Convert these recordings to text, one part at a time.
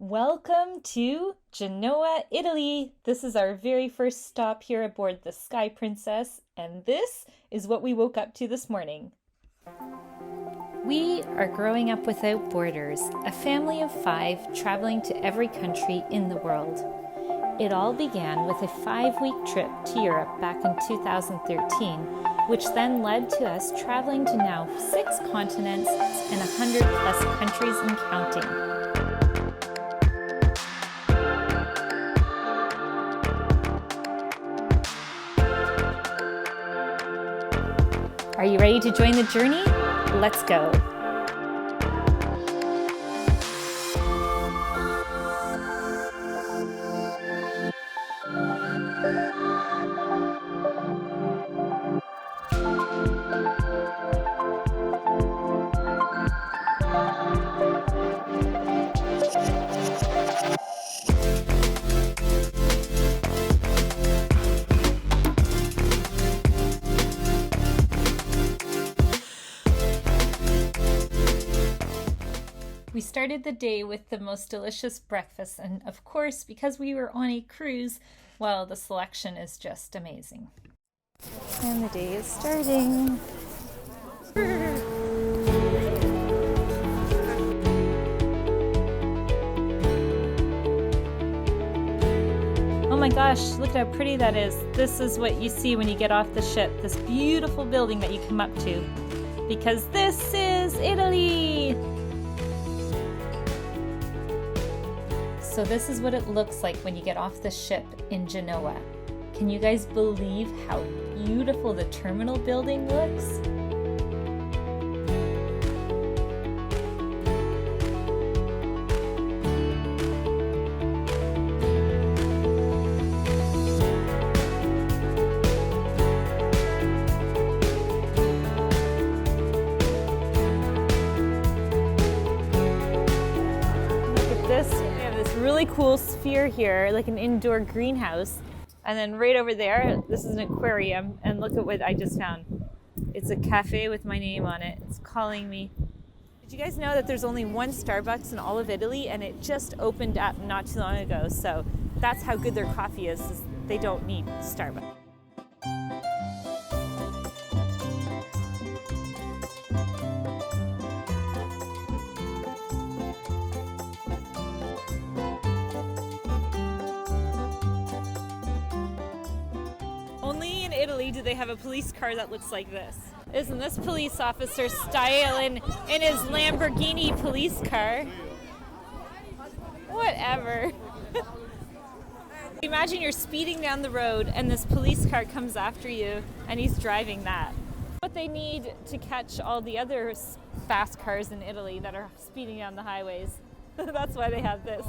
Welcome to Genoa, Italy. This is our very first stop here aboard the Sky Princess, and this is what we woke up to this morning. We are growing up without borders, a family of 5 traveling to every country in the world. It all began with a 5-week trip to Europe back in 2013, which then led to us traveling to now 6 continents and 100 plus countries and counting. Are you ready to join the journey? Let's go. We started the day with the most delicious breakfast, and of course, because we were on a cruise, well, the selection is just amazing. And the day is starting. Oh my gosh, look how pretty that is. This is what you see when you get off the ship, this beautiful building that you come up to, because this is Italy! So this is what it looks like when you get off the ship in Genoa. Can you guys believe how beautiful the terminal building looks? Look at this. Really cool sphere here, like an indoor greenhouse. And then right over there, this is an aquarium, and look at what I just found. It's a cafe with my name on it. It's calling me. Did you guys know that there's only one Starbucks in all of Italy, and it just opened up not too long ago? So that's how good their coffee is they don't need Starbucks. Only in Italy do they have a police car that looks like this. Isn't this police officer styling in his Lamborghini police car? Whatever. Imagine you're speeding down the road and this police car comes after you and he's driving that. What they need to catch all the other fast cars in Italy that are speeding down the highways. That's why they have this.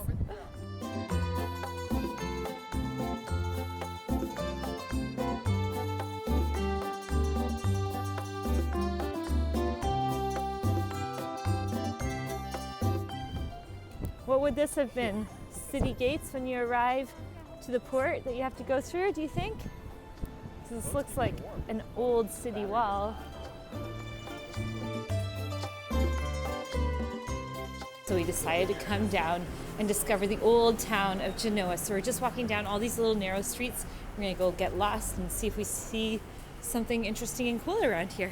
What would this have been? City gates when you arrive to the port that you have to go through, do you think? So this looks like an old city wall. So we decided to come down and discover the old town of Genoa. So we're just walking down all these little narrow streets. We're gonna go get lost and see if we see something interesting and cool around here.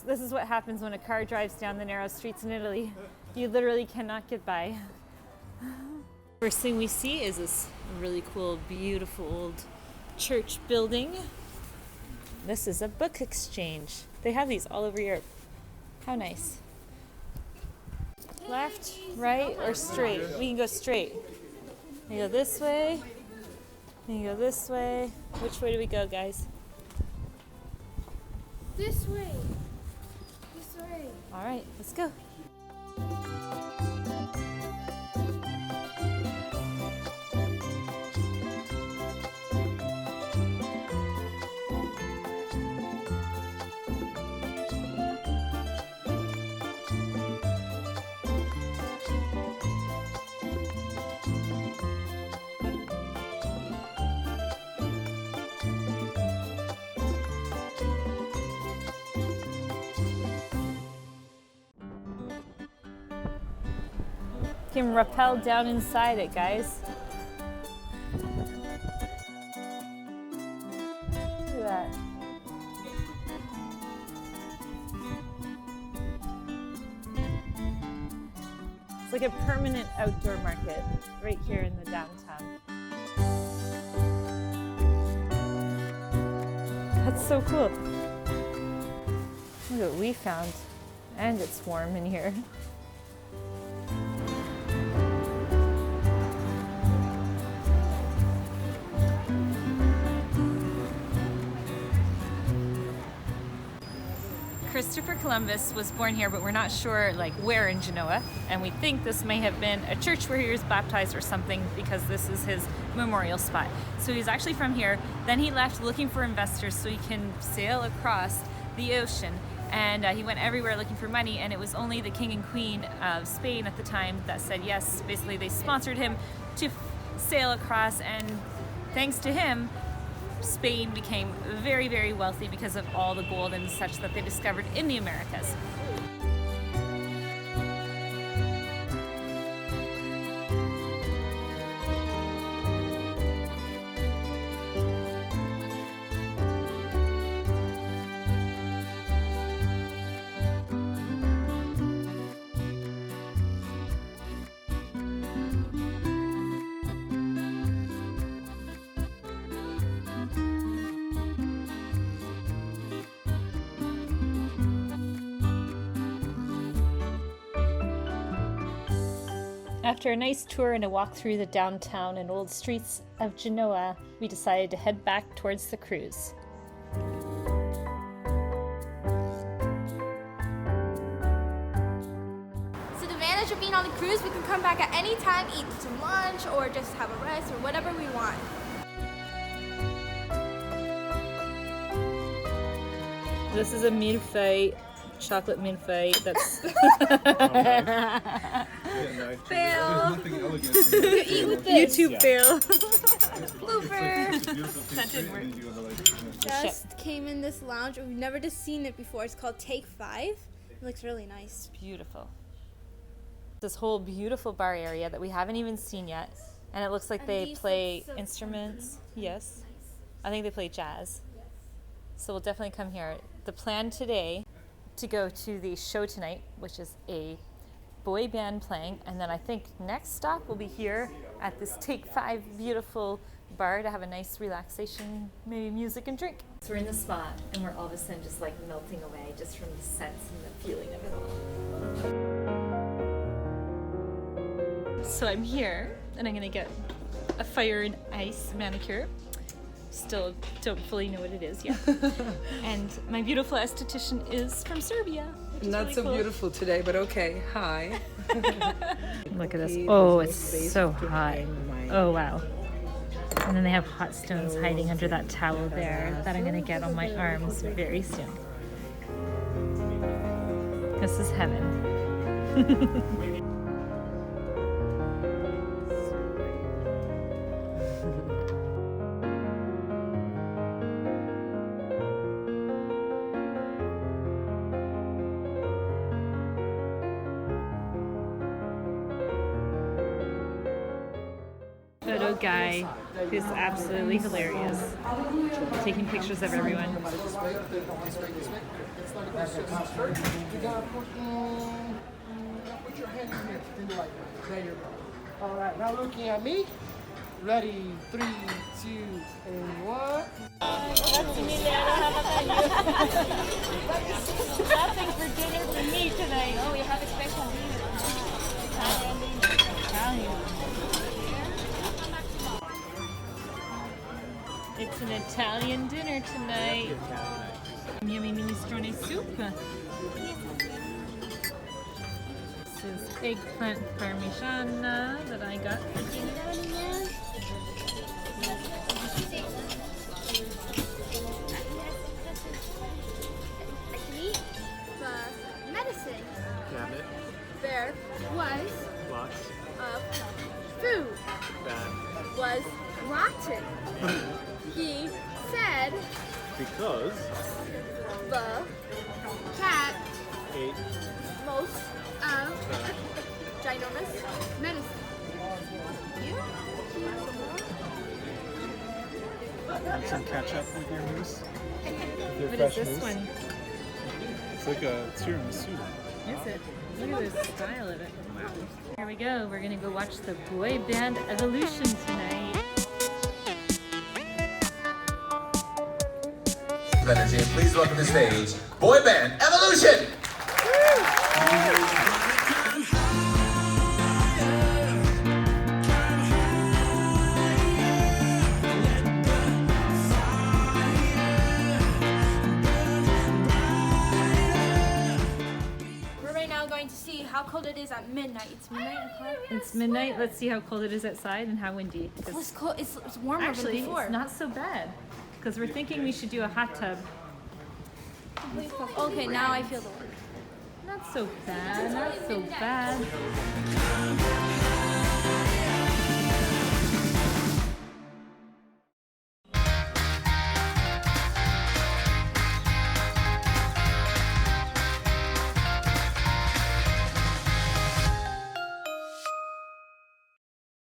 This is what happens when a car drives down the narrow streets in Italy. You literally cannot get by. First thing we see is this really cool, beautiful old church building. This is a book exchange. They have these all over Europe. How nice. Left, right, or straight? We can go straight. We go this way. We can go this way. Which way do we go, guys? This way. All right, let's go. You can rappel down inside it, guys. Look at that. It's like a permanent outdoor market right here in the downtown. That's so cool. Look what we found. And it's warm in here. Christopher Columbus was born here, but we're not sure like where in Genoa, and we think this may have been a church where he was baptized or something, because this is his memorial spot. So he's actually from here. Then he left looking for investors so he can sail across the ocean, and he went everywhere looking for money, and it was only the king and queen of Spain at the time that said yes. Basically they sponsored him to sail across, and thanks to him Spain became very, very wealthy because of all the gold and such that they discovered in the Americas. After a nice tour and a walk through the downtown and old streets of Genoa, we decided to head back towards the cruise. So the advantage of being on the cruise, we can come back at any time, eat some lunch, or just have a rest, or whatever we want. This is a millefeuille, chocolate millefeuille. That's Fail. Eat with this. YouTube fail. Blooper. That didn't work. Just came in this lounge. We've never just seen it before. It's called Take 5. It looks really nice. Beautiful. This whole beautiful bar area that we haven't even seen yet, and it looks like they play instruments. Yes, I think they play jazz. So we'll definitely come here. The plan today to go to the show tonight, which is a boy band playing, and then I think next stop will be here at this Take 5 beautiful bar to have a nice relaxation, maybe music and drink. So we're in the spot and we're all of a sudden just like melting away just from the sense and the feeling of it all. So I'm here and I'm gonna get a fire and ice manicure. Still don't fully know what it is yet. And my beautiful esthetician is from Serbia. Not really so cool. beautiful today, but okay. Hi. Look at this. Oh, it's so hot. Oh, wow. And then they have hot stones hiding under that towel there that I'm going to get on my arms very soon. This is heaven. Photo guy who's absolutely hilarious, taking pictures of everyone. All right, now looking at me. Ready, 3, 2, and 1. Nothing for dinner for me tonight. Oh, we have a special Italian. It's an Italian dinner tonight. Yummy minestrone soup. This is eggplant parmigiana that I got. The medicine Cabinet, there was box, of food that, was rotten. He said because the cat ate most of Ginormous medicine. You? Some ketchup with your mousse. With What your is fresh this mousse. one? It's like a tiramisu. Is it? Look at the style of it. Wow. Here we go. We're gonna go watch the boy band evolution tonight. Energy, and please welcome to the stage, boy band Evolution! We're right now going to see how cold it is at midnight. It's midnight o'clock. It's midnight. Let's see how cold it is outside and how windy. Oh, it's cold. It's warmer Actually, than before. it's not so bad. Because we're thinking we should do a hot tub. Okay, now I feel the warmth. Not so bad. Not so bad.